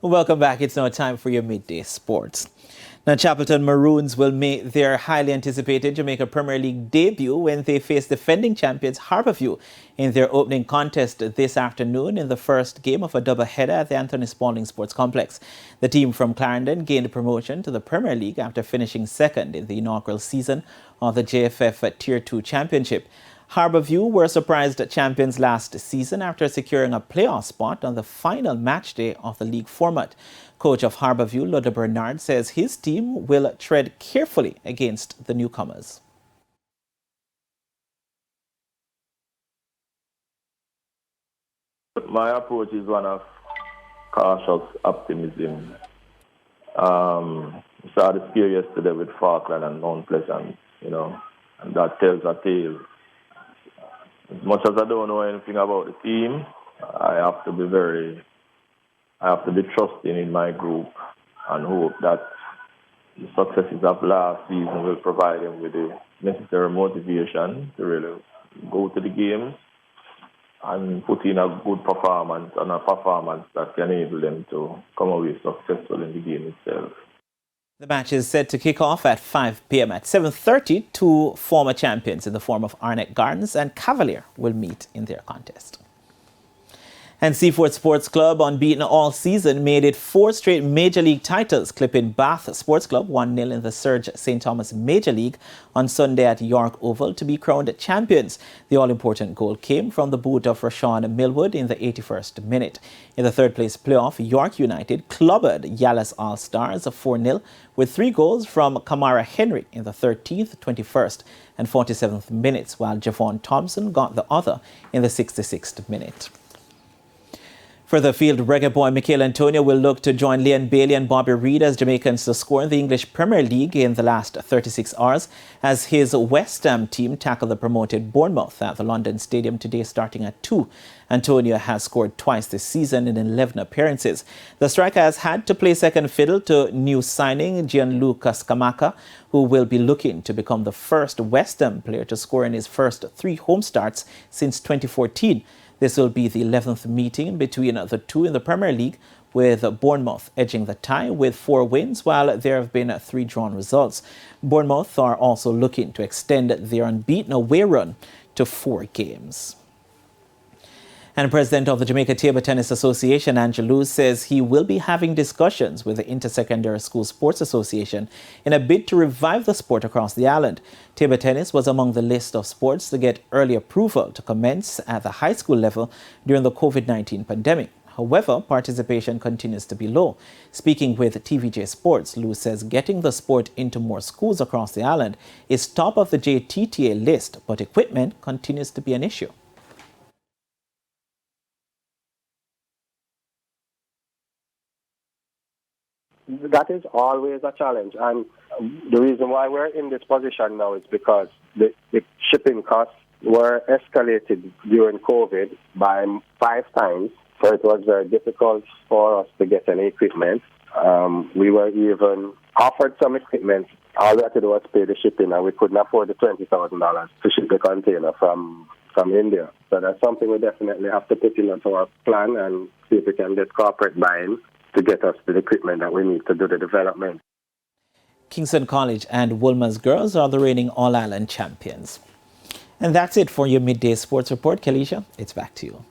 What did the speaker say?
Welcome back. It's now time for your midday sports. Now, Chapelton Maroons will make their highly anticipated Jamaica Premier League debut when they face defending champions Harbourview in their opening contest this afternoon in the first game of a doubleheader at the Anthony Spalding Sports Complex. The team from Clarendon gained promotion to the Premier League after finishing second in the inaugural season of the JFF Tier 2 Championship. Harbourview were surprised champions last season after securing a playoff spot on the final match day of the league format. Coach of Harbourview, Ludlow Bernard, says his team will tread carefully against the newcomers. My approach is one of cautious optimism. We saw the scare yesterday with Falkland and Mount Pleasant, and that tells a tale. As much as I don't know anything about the team, I have to be trusting in my group and hope that the successes of last season will provide them with the necessary motivation to really go to the games and put in a good performance and a performance that can enable them to come away successful in the game itself. The match is set to kick off at 5 p.m. At 7:30, two former champions in the form of Arnett Gardens and Cavalier will meet in their contest. And Seaford Sports Club, unbeaten all season, made it 4 straight Major League titles, clipping Bath Sports Club 1-0 in the Surge St. Thomas Major League on Sunday at York Oval to be crowned champions. The all-important goal came from the boot of Rashawn Millwood in the 81st minute. In the third-place playoff, York United clobbered Yalis All-Stars 4-0 with 3 goals from Kamara Henry in the 13th, 21st and 47th minutes, while Javon Thompson got the other in the 66th minute. Further afield, reggae boy Michael Antonio will look to join Leon Bailey and Bobby Reid as Jamaicans to score in the English Premier League in the last 36 hours as his West Ham team tackle the promoted Bournemouth at the London Stadium today starting at 2. Antonio has scored twice this season in 11 appearances. The striker has had to play second fiddle to new signing Gianluca Scamacca, who will be looking to become the first West Ham player to score in his first 3 home starts since 2014. This will be the 11th meeting between the two in the Premier League, with Bournemouth edging the tie with 4 wins, while there have been 3 drawn results. Bournemouth are also looking to extend their unbeaten away run to 4 games. And President of the Jamaica Table Tennis Association, Angelou, says he will be having discussions with the Intersecondary School Sports Association in a bid to revive the sport across the island. Table tennis was among the list of sports to get early approval to commence at the high school level during the COVID-19 pandemic. However, participation continues to be low. Speaking with TVJ Sports, Lou says getting the sport into more schools across the island is top of the JTTA list, but equipment continues to be an issue. That is always a challenge, and the reason why we're in this position now is because the shipping costs were escalated during COVID by 5 times, so it was very difficult for us to get any equipment. We were even offered some equipment. All we had to do was pay the shipping, and we couldn't afford the $20,000 to ship the container from India. So that's something we definitely have to put into our plan and see if we can get corporate buy-in to get us the equipment that we need to do the development. Kingston College and Wolmer's girls are the reigning All-Island champions. And that's it for your Midday Sports Report. Kalisha, it's back to you.